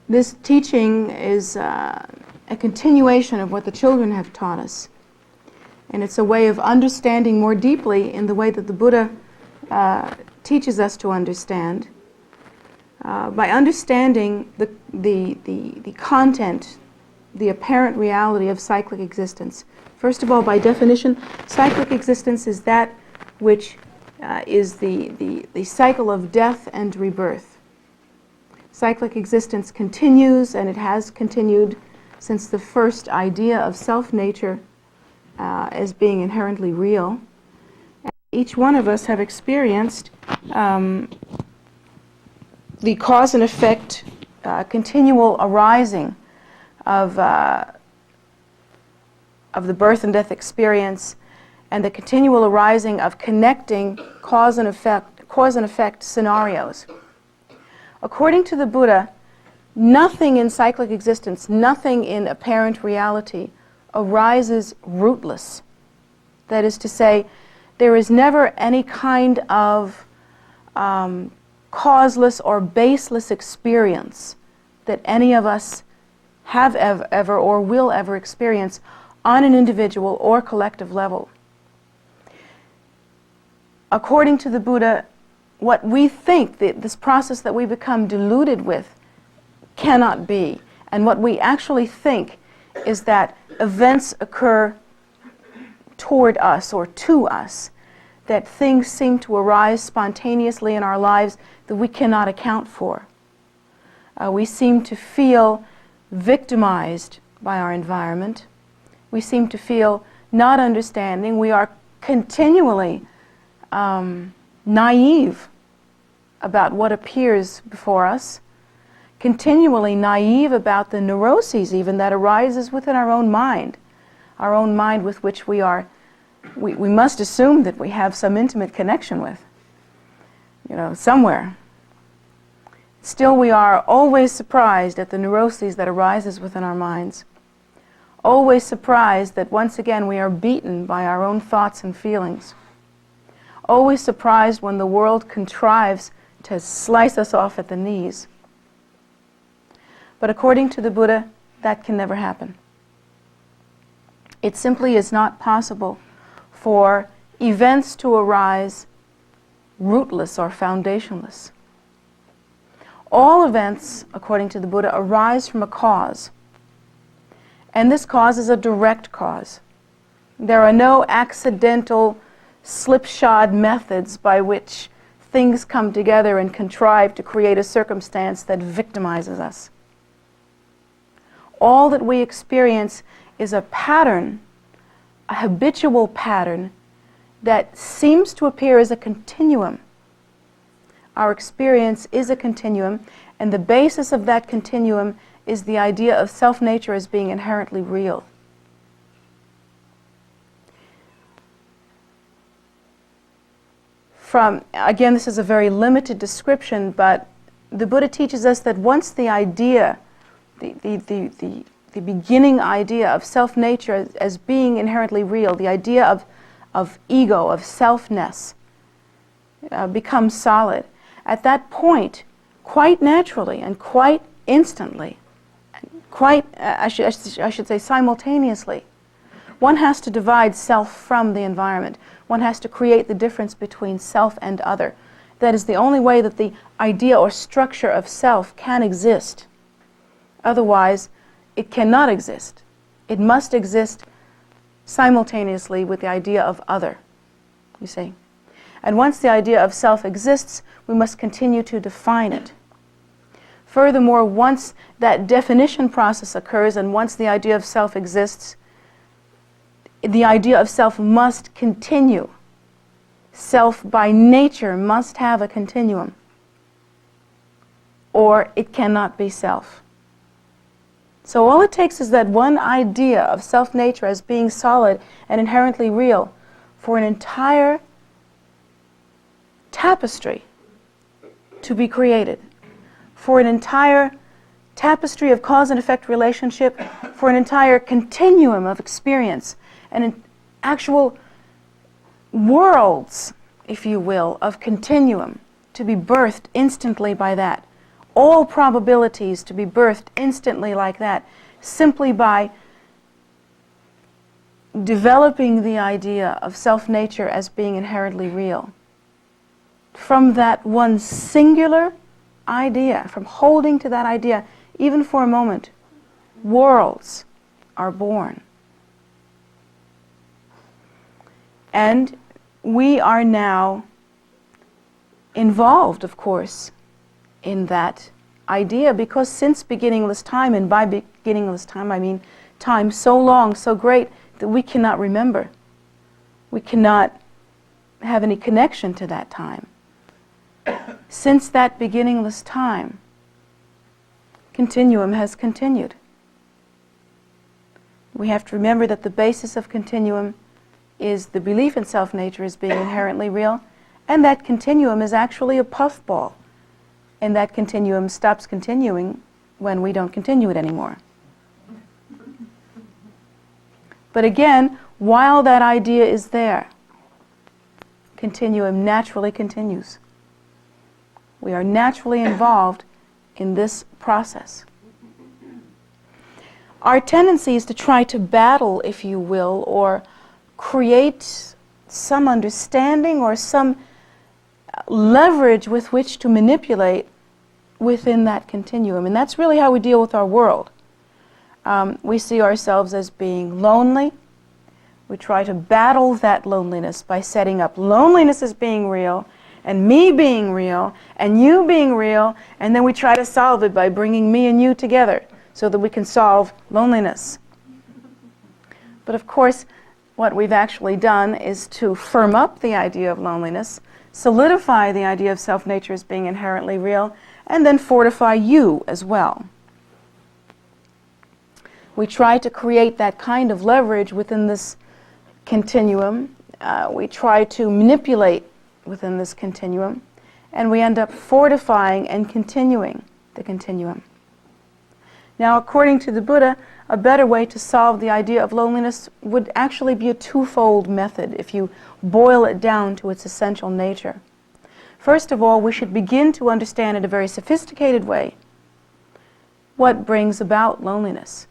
This teaching is a continuation of what the children have taught us. And it's a way of understanding more deeply in the way that the Buddha teaches us to understand. By understanding the content, the apparent reality of cyclic existence. First of all, by definition, cyclic existence is that which is the cycle of death and rebirth. Cyclic existence continues, and it has continued since the first idea of self-nature as being inherently real. And each one of us have experienced the cause and effect, continual arising of the birth and death experience, and the continual arising of connecting cause and effect scenarios. According to the Buddha, nothing in cyclic existence, nothing in apparent reality arises rootless. That is to say, there is never any kind of causeless or baseless experience that any of us have ever or will ever experience on an individual or collective level. According to the Buddha, what we think, this process that we become deluded with, cannot be. And what we actually think is that events occur toward us or to us, that things seem to arise spontaneously in our lives that we cannot account for. We seem to feel victimized by our environment. We seem to feel not understanding. We are continually naive about what appears before us, continually naive about the neuroses even that arises within our own mind with which we must assume that we have some intimate connection with, somewhere. Still, we are always surprised at the neuroses that arises within our minds, always surprised that once again we are beaten by our own thoughts and feelings, always surprised when the world contrives to slice us off at the knees. But according to the Buddha, that can never happen. It simply is not possible for events to arise rootless or foundationless. All events, according to the Buddha, arise from a cause. And this cause is a direct cause. There are no accidental, slipshod methods by which things come together and contrive to create a circumstance that victimizes us. All that we experience is a pattern, a habitual pattern that seems to appear as a continuum. Our experience is a continuum, and the basis of that continuum is the idea of self-nature as being inherently real. Again, this is a very limited description, but the Buddha teaches us that once the idea, the beginning idea of self-nature as being inherently real, the idea of ego, of selfness, becomes solid, at that point, quite naturally and quite instantly, I should say simultaneously, one has to divide self from the environment. One has to create the difference between self and other. That is the only way that the idea or structure of self can exist. Otherwise, it cannot exist. It must exist simultaneously with the idea of other, you see. And once the idea of self exists, we must continue to define it. Furthermore, once that definition process occurs and once the idea of self exists, the idea of self must continue. Self by nature must have a continuum, or it cannot be self. So all it takes is that one idea of self-nature as being solid and inherently real for an entire tapestry to be created, for an entire tapestry of cause and effect relationship, for an entire continuum of experience, and in actual worlds, if you will, of continuum to be birthed instantly by that. all probabilities to be birthed instantly like that, simply by developing the idea of self-nature as being inherently real. From that one singular idea, from holding to that idea, even for a moment, worlds are born. And we are now involved, of course, in that idea, because since beginningless time, and by beginningless time I mean time so long, so great, that we cannot remember. We cannot have any connection to that time. Since that beginningless time, continuum has continued. We have to remember that the basis of continuum is the belief in self-nature as being inherently real, and that continuum is actually a puffball, and that continuum stops continuing when we don't continue it anymore. But again, while that idea is there, continuum naturally continues. We are naturally involved in this process. Our tendency is to try to battle, if you will, or create some understanding or some leverage with which to manipulate within that continuum. And that's really how we deal with our world. We see ourselves as being lonely. We try to battle that loneliness by setting up loneliness as being real, and me being real, and you being real, and then we try to solve it by bringing me and you together so that we can solve loneliness. But of course, what we've actually done is to firm up the idea of loneliness, solidify the idea of self-nature as being inherently real, and then fortify you as well. We try to create that kind of leverage within this continuum. We try to manipulate within this continuum, and we end up fortifying and continuing the continuum. Now, according to the Buddha, a better way to solve the idea of loneliness would actually be a twofold method if you boil it down to its essential nature. First of all, we should begin to understand in a very sophisticated way what brings about loneliness.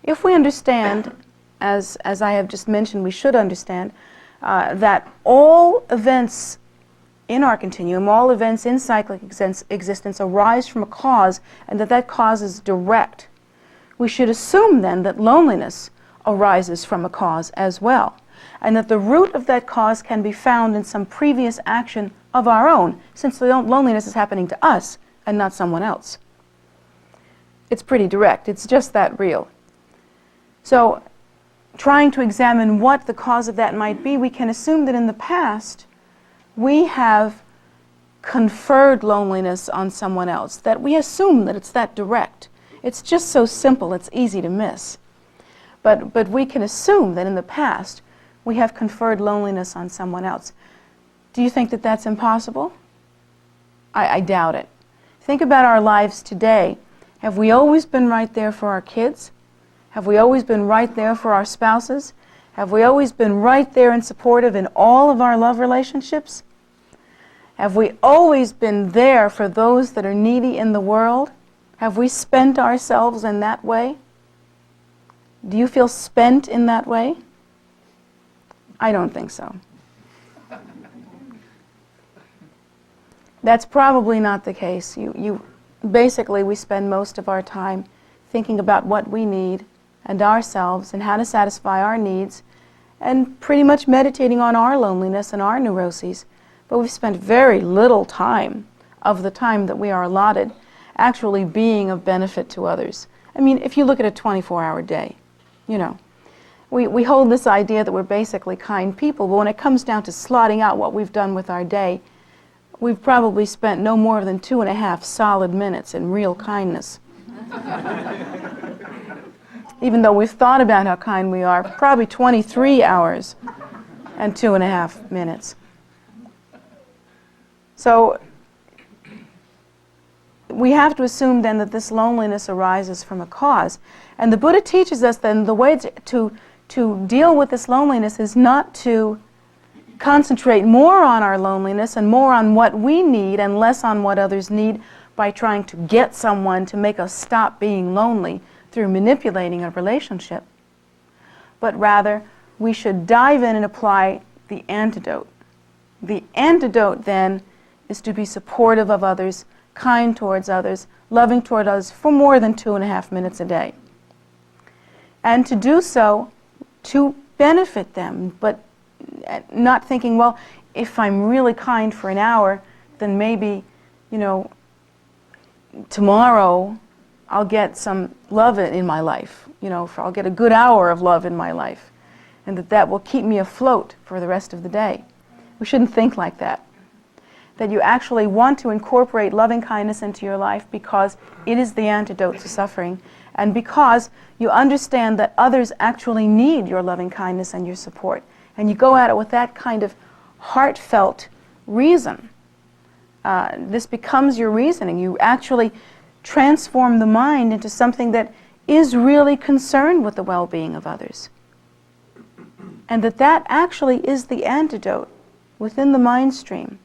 If we understand, as I have just mentioned, we should understand that all events in our continuum, all events in cyclic existence arise from a cause, and that cause is direct. We should assume then that loneliness arises from a cause as well, and that the root of that cause can be found in some previous action of our own, since the loneliness is happening to us and not someone else. It's pretty direct. It's just that real. So, trying to examine what the cause of that might be, we can assume that in the past we have conferred loneliness on someone else, that we assume that it's that direct. It's just so simple, it's easy to miss. But we can assume that in the past we have conferred loneliness on someone else. Do you think that that's impossible? I doubt it. Think about our lives today. Have we always been right there for our kids? Have we always been right there for our spouses? Have we always been right there and supportive in all of our love relationships? Have we always been there for those that are needy in the world? Have we spent ourselves in that way? Do you feel spent in that way? I don't think so. That's probably not the case. Basically, we spend most of our time thinking about what we need and ourselves and how to satisfy our needs, and pretty much meditating on our loneliness and our neuroses. But we've spent very little time of the time that we are allotted actually being of benefit to others. I mean, if you look at a 24-hour day, you know, we hold this idea that we're basically kind people, but when it comes down to slotting out what we've done with our day, we've probably spent no more than 2.5 solid minutes in real kindness. Even though we've thought about how kind we are, probably 23 hours and 2.5 minutes. So we have to assume then that this loneliness arises from a cause. And the Buddha teaches us then the way to deal with this loneliness is not to concentrate more on our loneliness and more on what we need and less on what others need, by trying to get someone to make us stop being lonely through manipulating a relationship, but rather we should dive in and apply the antidote. The antidote then is to be supportive of others, kind towards others, loving toward others for more than 2.5 minutes a day. And to do so to benefit them, but not thinking, well, if I'm really kind for an hour, then maybe, tomorrow I'll get some love in my life, I'll get a good hour of love in my life, and that will keep me afloat for the rest of the day. We shouldn't think like that. That you actually want to incorporate loving kindness into your life because it is the antidote to suffering, and because you understand that others actually need your loving kindness and your support. And you go at it with that kind of heartfelt reason. This becomes your reasoning. You actually transform the mind into something that is really concerned with the well-being of others. And that actually is the antidote within the mind stream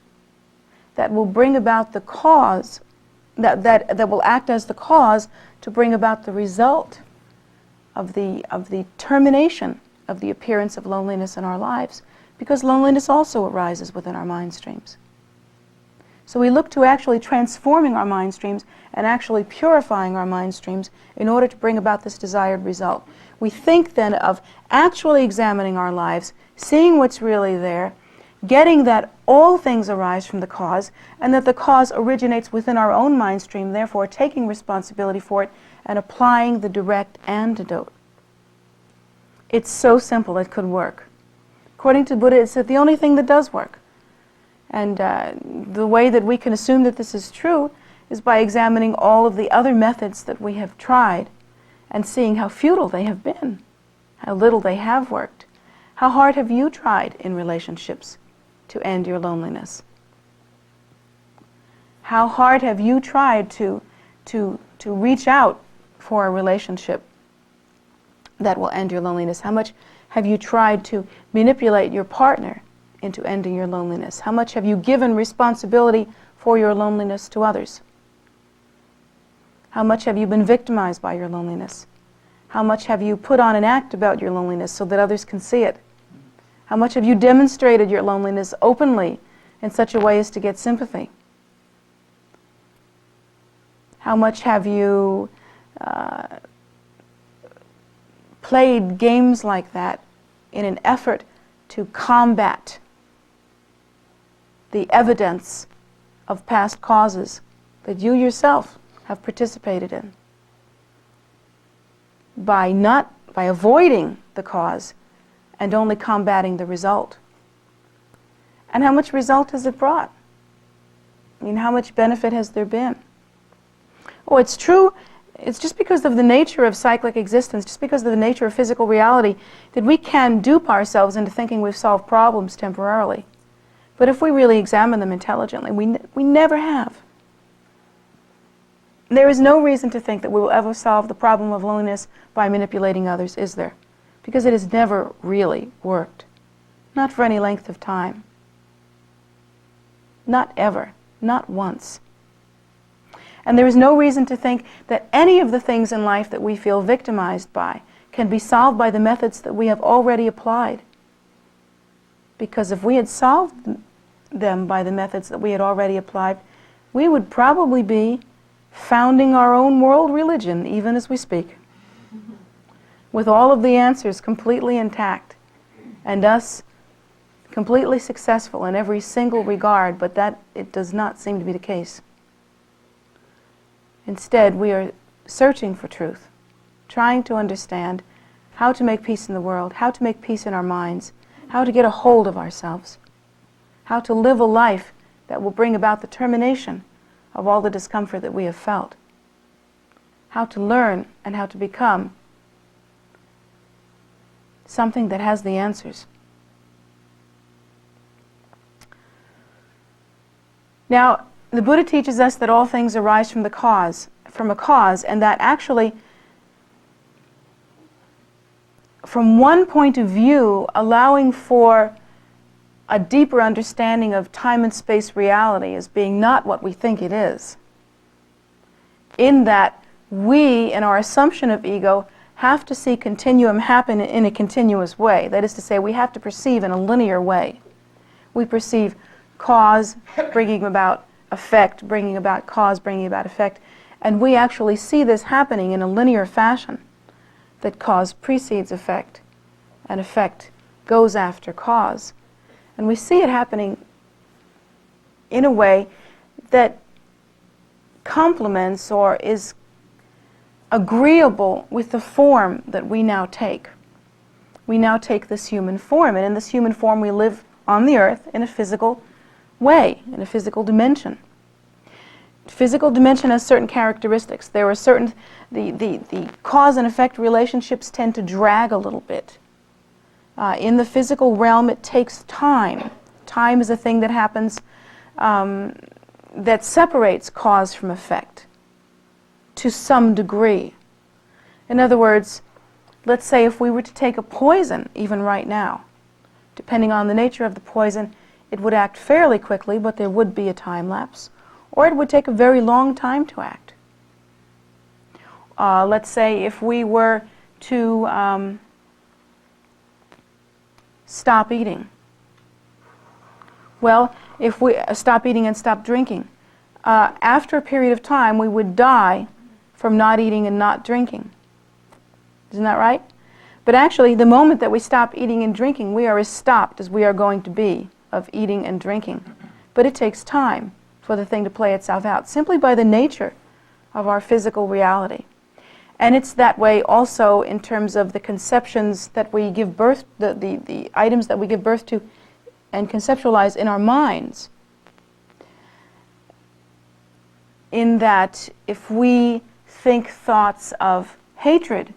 that will bring about the cause, that will act as the cause to bring about the result of the termination of the appearance of loneliness in our lives, because loneliness also arises within our mind streams. So we look to actually transforming our mind streams and actually purifying our mind streams in order to bring about this desired result. We think then of actually examining our lives, seeing what's really there, getting that all things arise from the cause, and that the cause originates within our own mind stream, therefore taking responsibility for it and applying the direct antidote. It's so simple it could work. According to Buddha, it's the only thing that does work. And the way that we can assume that this is true is by examining all of the other methods that we have tried and seeing how futile they have been, how little they have worked. How hard have you tried in relationships to end your loneliness? How hard have you tried to reach out for a relationship that will end your loneliness? How much have you tried to manipulate your partner into ending your loneliness? How much have you given responsibility for your loneliness to others? How much have you been victimized by your loneliness? How much have you put on an act about your loneliness so that others can see it? How much have you demonstrated your loneliness openly in such a way as to get sympathy? How much have you played games like that in an effort to combat the evidence of past causes that you yourself have participated in? By avoiding the cause and only combating the result. And how much result has it brought? I mean, how much benefit has there been? Oh, it's true, it's just because of the nature of cyclic existence, just because of the nature of physical reality, that we can dupe ourselves into thinking we've solved problems temporarily. But if we really examine them intelligently, we never have. There is no reason to think that we will ever solve the problem of loneliness by manipulating others, is there? Because it has never really worked. Not for any length of time. Not ever. Not once. And there is no reason to think that any of the things in life that we feel victimized by can be solved by the methods that we have already applied. Because if we had solved them by the methods that we had already applied, we would probably be founding our own world religion, even as we speak, with all of the answers completely intact, and us completely successful in every single regard, but that it does not seem to be the case. Instead, we are searching for truth, trying to understand how to make peace in the world, how to make peace in our minds, how to get a hold of ourselves, how to live a life that will bring about the termination of all the discomfort that we have felt, how to learn and how to become something that has the answers. Now, the Buddha teaches us that all things arise from a cause, and that actually, from one point of view, allowing for a deeper understanding of time and space reality as being not what we think it is, in that we, in our assumption of ego, have to see continuum happen in a continuous way. That is to say, we have to perceive in a linear way. We perceive cause bringing about effect, bringing about cause, bringing about effect, and we actually see this happening in a linear fashion, that cause precedes effect, and effect goes after cause. And we see it happening in a way that complements or is agreeable with the form that we now take. We now take this human form, and in this human form we live on the earth in a physical way, in a physical dimension. Physical dimension has certain characteristics. There are certain, the cause and effect relationships tend to drag a little bit. In the physical realm, it takes time. Time is a thing that happens that separates cause from effect to some degree. In other words, let's say if we were to take a poison, even right now, depending on the nature of the poison, it would act fairly quickly, but there would be a time lapse, or it would take a very long time to act. Let's say if we were to stop eating. Well, if we stop eating and stop drinking, after a period of time we would die from not eating and not drinking. Isn't that right? But actually, the moment that we stop eating and drinking, we are as stopped as we are going to be of eating and drinking. But it takes time for the thing to play itself out, simply by the nature of our physical reality. And it's that way also in terms of the conceptions that we give birth, the items that we give birth to and conceptualize in our minds. In that if we think thoughts of hatred,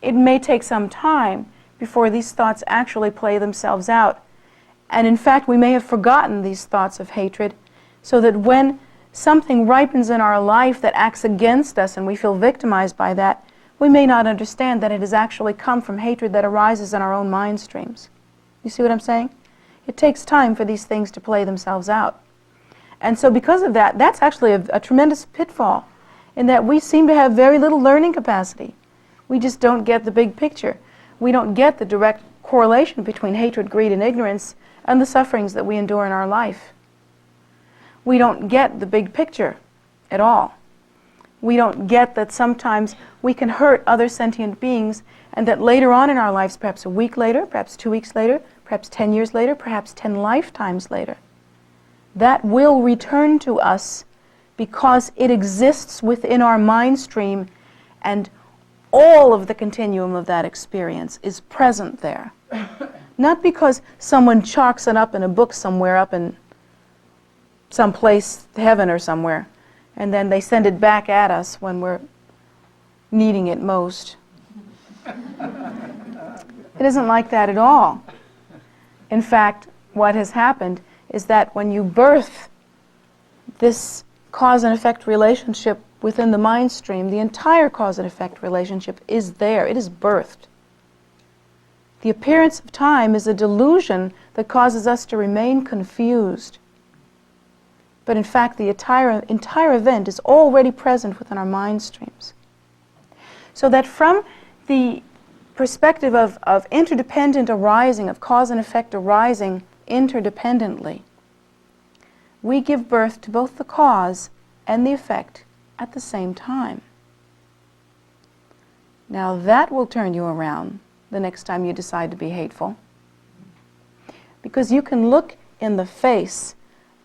it may take some time before these thoughts actually play themselves out. And in fact, we may have forgotten these thoughts of hatred, so that when something ripens in our life that acts against us and we feel victimized by that, we may not understand that it has actually come from hatred that arises in our own mind streams. You see what I'm saying? It takes time for these things to play themselves out. And so because of that, that's actually a tremendous pitfall, in that we seem to have very little learning capacity. We just don't get the big picture. We don't get the direct correlation between hatred, greed, and ignorance and the sufferings that we endure in our life. We don't get the big picture at all. We don't get that sometimes we can hurt other sentient beings, and that later on in our lives, perhaps a week later, perhaps 2 weeks later, perhaps 10 years later, perhaps 10 lifetimes later, that will return to us because it exists within our mind stream, and all of the continuum of that experience is present there. Not because someone chalks it up in a book somewhere up in some place, heaven or somewhere, and then they send it back at us when we're needing it most. It isn't like that at all. In fact, what has happened is that when you birth this cause and effect relationship within the mind stream, the entire cause and effect relationship is there. It is birthed. The appearance of time is a delusion that causes us to remain confused. But in fact, the entire event is already present within our mind streams. So that from the perspective of interdependent arising, of cause and effect arising interdependently, we give birth to both the cause and the effect at the same time. Now that will turn you around the next time you decide to be hateful. Because you can look in the face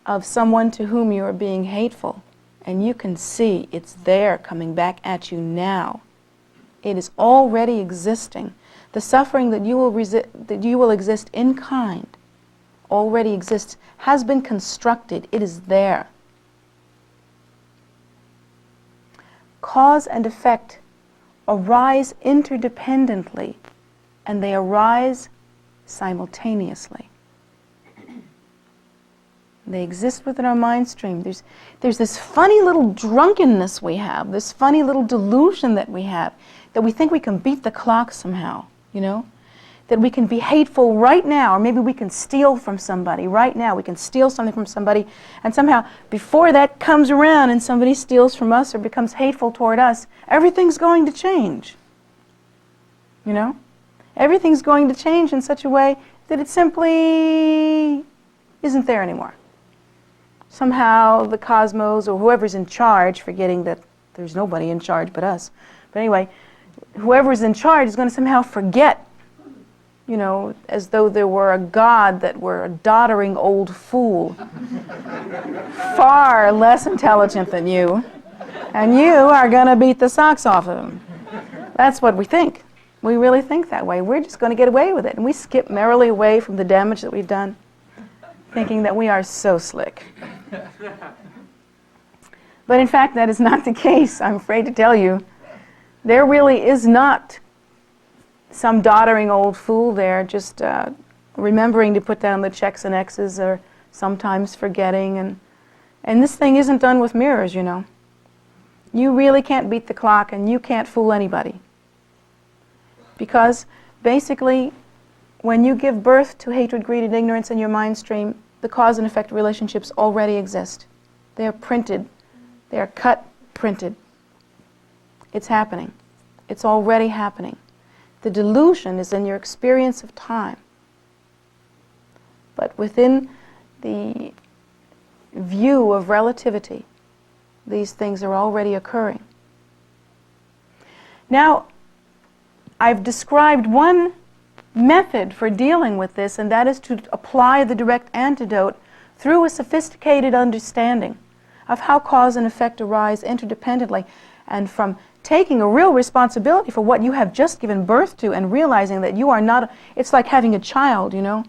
of someone to whom you are being hateful, and you can see it's there coming back at you now. It is already existing. The suffering that you will exist in kind already exists, has been constructed. It is there. Cause and effect arise interdependently, and they arise simultaneously. They exist within our mind stream. There's this funny little drunkenness we have, this funny little delusion that we have, that we think we can beat the clock somehow, you know? that we can be hateful right now, or maybe we can steal from somebody right now. We can steal something from somebody, and somehow before that comes around and somebody steals from us or becomes hateful toward us, everything's going to change. You know? Everything's going to change in such a way that it simply isn't there anymore. Somehow the cosmos, or whoever's in charge, forgetting that there's nobody in charge but us, but anyway, whoever's in charge is going to somehow forget, you know, as though there were a god that were a doddering old fool, far less intelligent than you, and you are going to beat the socks off of him. That's what we think. We really think that way. We're just going to get away with it, and we skip merrily away from the damage that we've done, thinking that we are so slick. But in fact, that is not the case, I'm afraid to tell you. There really is not some doddering old fool there, just remembering to put down the checks and X's, or sometimes forgetting. And this thing isn't done with mirrors, you know. You really can't beat the clock, and you can't fool anybody. Because basically, when you give birth to hatred, greed, and ignorance in your mind stream, the cause and effect relationships already exist. They are printed. They are cut, printed. It's happening. It's already happening. The delusion is in your experience of time. But within the view of relativity, these things are already occurring. Now, I've described one method for dealing with this, and that is to apply the direct antidote through a sophisticated understanding of how cause and effect arise interdependently, and from taking a real responsibility for what you have just given birth to and realizing that you are not, it's like having a child, you know.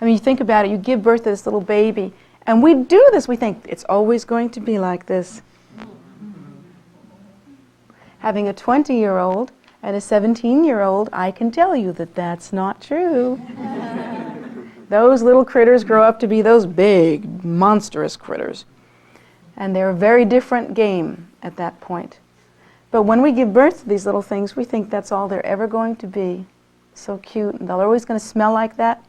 I mean, you think about it, you give birth to this little baby, and we do this, we think it's always going to be like this. Having a 20-year-old and a 17-year-old, I can tell you that that's not true. Those little critters grow up to be those big, monstrous critters. And they're a very different game at that point. But when we give birth to these little things, we think that's all they're ever going to be. So cute, and they're always going to smell like that.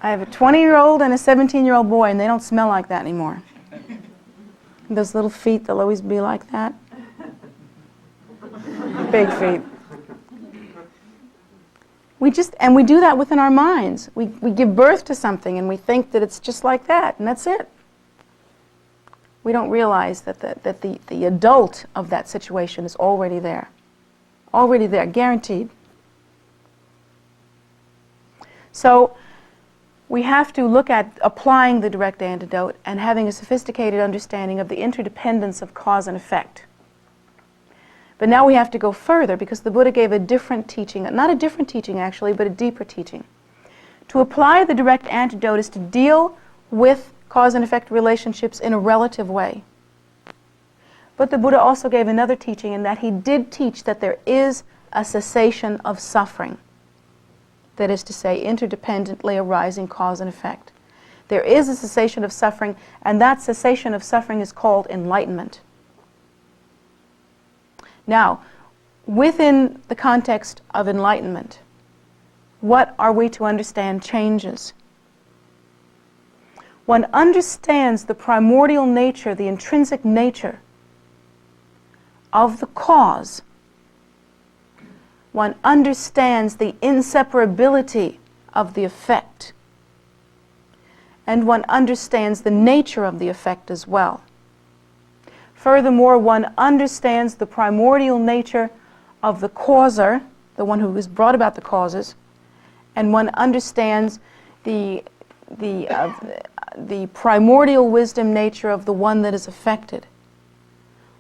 I have a 20-year-old and a 17-year-old boy, and they don't smell like that anymore. Those little feet, they'll always be like that. Big feet. We do that within our minds. We give birth to something and we think that it's just like that, and that's it. We don't realize that the adult of that situation is already there. Already there, guaranteed. So we have to look at applying the direct antidote and having a sophisticated understanding of the interdependence of cause and effect. But now we have to go further, because the Buddha gave a different teaching, not a different teaching actually, but a deeper teaching. To apply the direct antidote is to deal with cause and effect relationships in a relative way. But the Buddha also gave another teaching, in that he did teach that there is a cessation of suffering. That is to say, interdependently arising cause and effect. There is a cessation of suffering, and that cessation of suffering is called enlightenment. Now, within the context of enlightenment, what are we to understand changes? One understands the primordial nature, the intrinsic nature of the cause. One understands the inseparability of the effect. And one understands the nature of the effect as well. Furthermore, one understands the primordial nature of the causer, the one who has brought about the causes, and one understands the primordial wisdom nature of the one that is affected.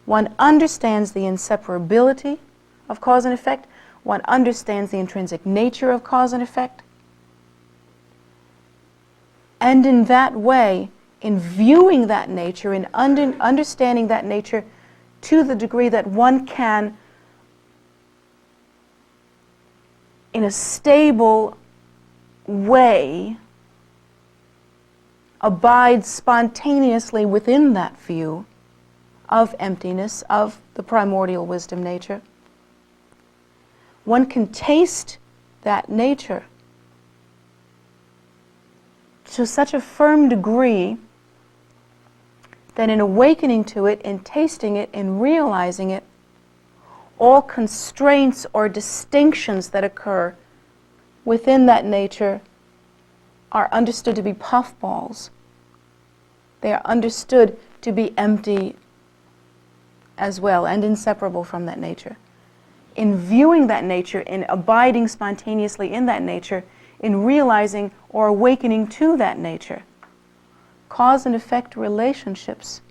One understands the inseparability of cause and effect. One understands the intrinsic nature of cause and effect. And in that way, in viewing that nature, in understanding that nature to the degree that one can, in a stable way, abide spontaneously within that view of emptiness, of the primordial wisdom nature. One can taste that nature to such a firm degree that in awakening to it, in tasting it, in realizing it, all constraints or distinctions that occur within that nature are understood to be puffballs. They are understood to be empty as well and inseparable from that nature. In viewing that nature, in abiding spontaneously in that nature, in realizing or awakening to that nature, cause and effect relationships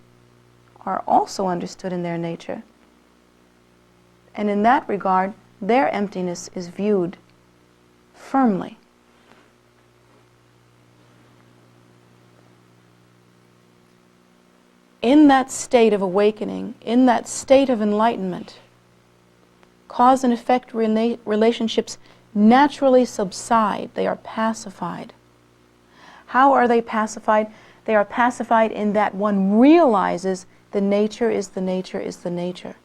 are also understood in their nature. And in that regard, their emptiness is viewed firmly. In that state of awakening, in that state of enlightenment, cause and effect relationships naturally subside. They are pacified. How are they pacified? They are pacified in that one realizes the nature is the nature is the nature.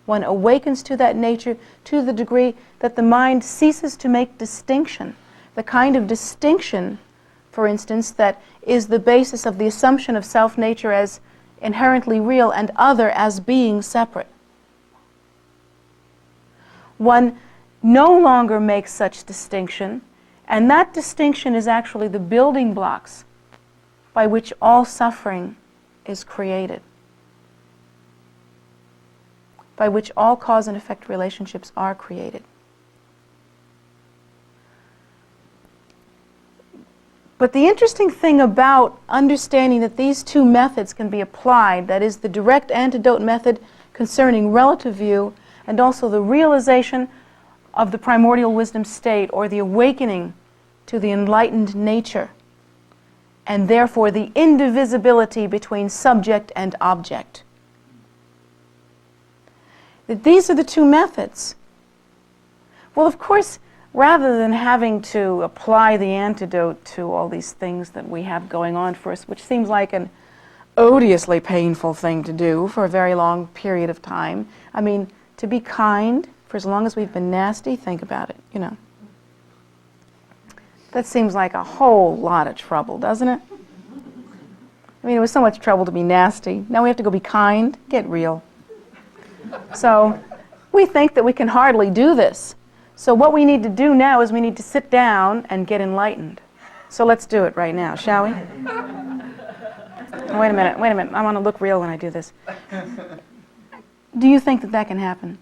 One awakens to that nature to the degree that the mind ceases to make distinction, the kind of distinction, for instance, that is the basis of the assumption of self-nature as inherently real and other as being separate. One no longer makes such distinction, and that distinction is actually the building blocks by which all suffering is created, by which all cause and effect relationships are created. But the interesting thing about understanding that these two methods can be applied, that is the direct antidote method concerning relative view, and also the realization of the primordial wisdom state, or the awakening to the enlightened nature, and therefore the indivisibility between subject and object. That these are the two methods. Well, of course, rather than having to apply the antidote to all these things that we have going on for us, which seems like an odiously painful thing to do for a very long period of time. I mean, to be kind for as long as we've been nasty, think about it, you know. That seems like a whole lot of trouble, doesn't it? I mean, it was so much trouble to be nasty. Now we have to go be kind. Get real. So we think that we can hardly do this. So what we need to do now is we need to sit down and get enlightened. So let's do it right now, shall we? Wait a minute. I want to look real when I do this. Do you think that that can happen?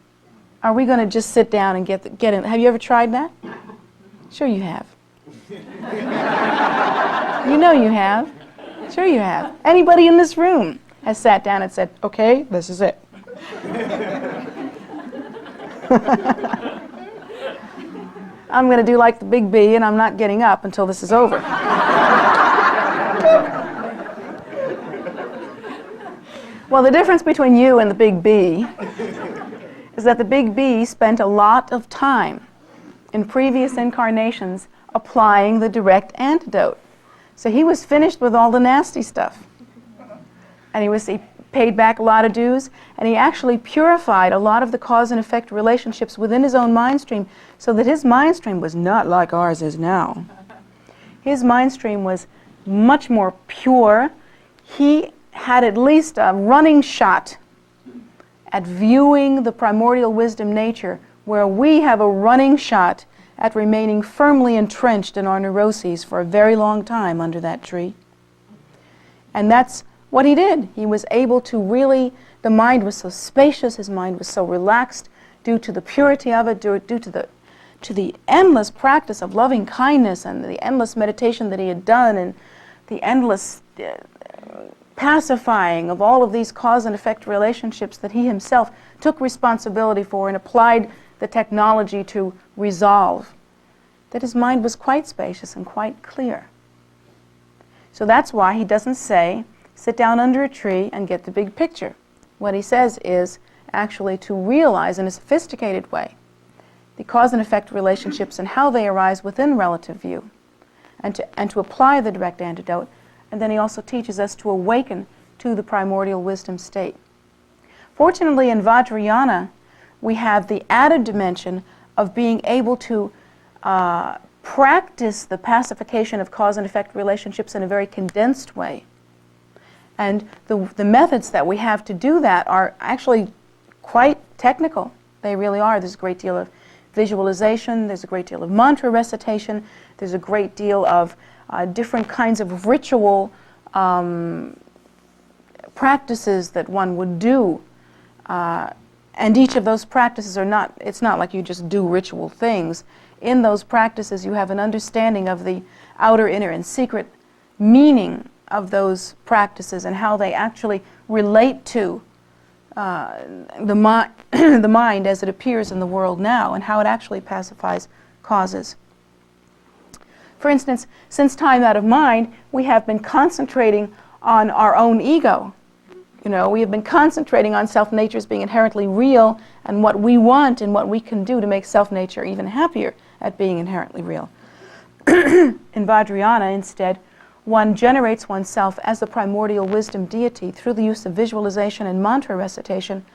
Are we going to just sit down and get in? Have you ever tried that? Sure you have. You know you have. Sure you have. Anybody in this room has sat down and said, okay, this is it. I'm going to do like the big B, and I'm not getting up until this is over. Well, the difference between you and the big B is that the big B spent a lot of time in previous incarnations applying the direct antidote. So he was finished with all the nasty stuff. And he paid back a lot of dues, and he actually purified a lot of the cause and effect relationships within his own mind stream, so that his mind stream was not like ours is now. His mind stream was much more pure. He had at least a running shot at viewing the primordial wisdom nature, where we have a running shot at remaining firmly entrenched in our neuroses for a very long time under that tree. And that's what he did. He was able to really, the mind was so spacious, his mind was so relaxed due to the purity of it, due to the endless practice of loving kindness and the endless meditation that he had done, and the endless pacifying of all of these cause and effect relationships that he himself took responsibility for and applied the technology to resolve, that his mind was quite spacious and quite clear. So that's why he doesn't say, sit down under a tree and get the big picture. What he says is actually to realize in a sophisticated way the cause and effect relationships and how they arise within relative view, and to apply the direct antidote. And then he also teaches us to awaken to the primordial wisdom state. Fortunately, in Vajrayana, we have the added dimension of being able to practice the pacification of cause and effect relationships in a very condensed way. And the methods that we have to do that are actually quite technical. They really are. There's a great deal of visualization, there's a great deal of mantra recitation, there's a great deal of different kinds of ritual practices that one would do. And each of those practices are not, it's not like you just do ritual things. In those practices you have an understanding of the outer, inner, and secret meaning of those practices and how they actually relate to the mind as it appears in the world now, and how it actually pacifies causes. For instance, since time out of mind, we have been concentrating on our own ego. You know, we have been concentrating on self-nature as being inherently real and what we want and what we can do to make self-nature even happier at being inherently real. In Vajrayana, instead, one generates oneself as the primordial wisdom deity through the use of visualization and mantra recitation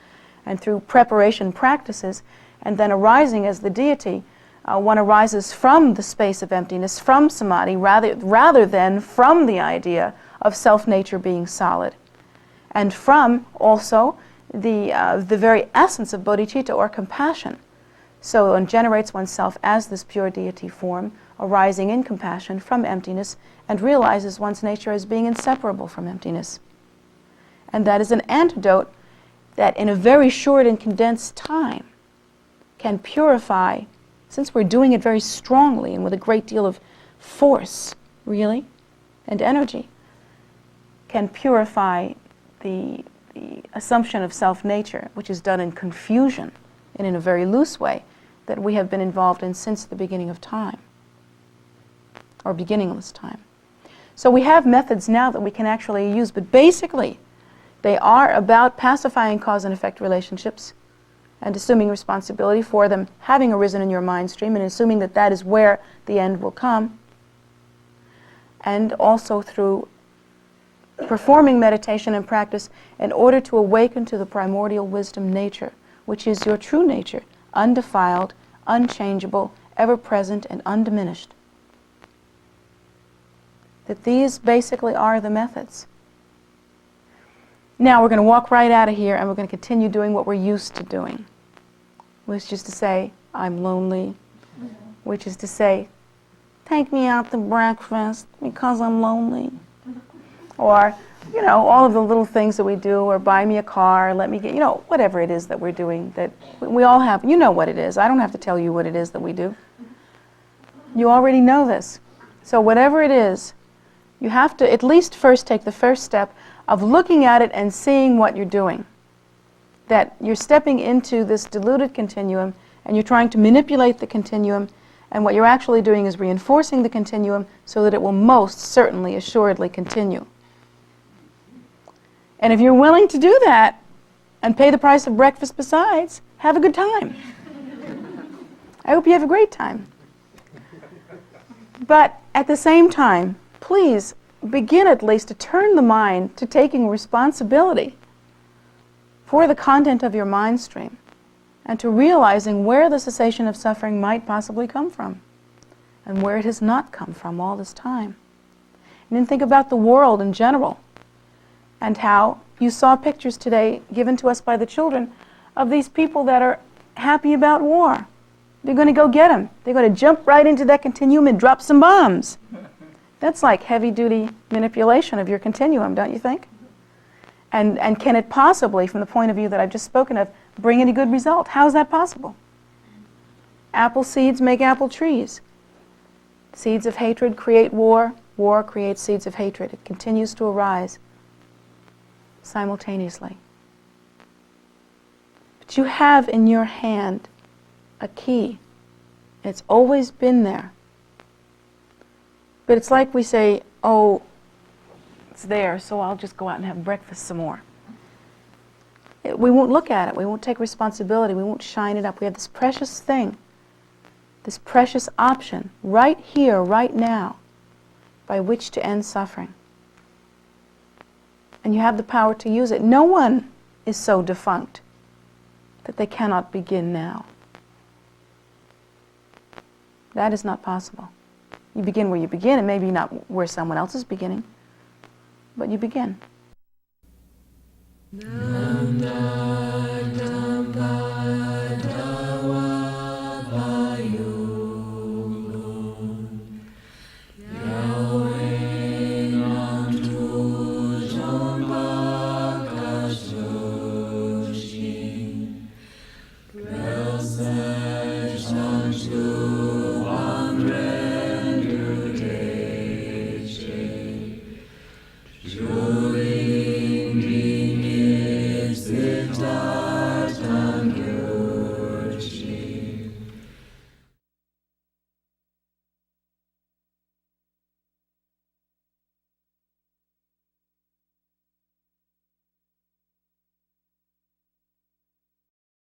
and through preparation practices, and then arising as the deity, one arises from the space of emptiness, from samadhi, rather than from the idea of self-nature being solid, and from also the very essence of bodhicitta, or compassion. So one generates oneself as this pure deity form, arising in compassion from emptiness, and realizes one's nature as being inseparable from emptiness. And that is an antidote that in a very short and condensed time can purify, since we're doing it very strongly and with a great deal of force, really, and energy, can purify the assumption of self-nature, which is done in confusion and in a very loose way that we have been involved in since the beginning of time, or beginningless time. So we have methods now that we can actually use, but basically they are about pacifying cause and effect relationships and assuming responsibility for them having arisen in your mind stream, and assuming that that is where the end will come, and also through performing meditation and practice in order to awaken to the primordial wisdom nature, which is your true nature, undefiled, unchangeable, ever-present, and undiminished. That these basically are the methods. Now we're going to walk right out of here and we're going to continue doing what we're used to doing, which is to say, I'm lonely, which is to say, take me out to breakfast because I'm lonely. Or, you know, all of the little things that we do, or buy me a car, let me get, you know, whatever it is that we're doing, that we all have, you know what it is. I don't have to tell you what it is that we do. You already know this. So whatever it is, you have to at least first take the first step of looking at it and seeing what you're doing. That you're stepping into this diluted continuum and you're trying to manipulate the continuum, and what you're actually doing is reinforcing the continuum so that it will most certainly, assuredly continue. And if you're willing to do that and pay the price of breakfast besides, have a good time. I hope you have a great time. But at the same time, please begin at least to turn the mind to taking responsibility for the content of your mind stream and to realizing where the cessation of suffering might possibly come from and where it has not come from all this time. And then think about the world in general and how you saw pictures today given to us by the children of these people that are happy about war. They're going to go get them. They're going to jump right into that continuum and drop some bombs. That's like heavy-duty manipulation of your continuum, don't you think? And can it possibly, from the point of view that I've just spoken of, bring any good result? How is that possible? Apple seeds make apple trees. Seeds of hatred create war. War creates seeds of hatred. It continues to arise simultaneously. But you have in your hand a key. It's always been there. But it's like we say, oh, it's there, so I'll just go out and have breakfast some more. We won't look at it. We won't take responsibility. We won't shine it up. We have this precious thing, this precious option, right here, right now, by which to end suffering. And and you have the power to use it. No one is so defunct that they cannot begin now. That is not possible. You begin where you begin, and maybe not where someone else is beginning, but you begin.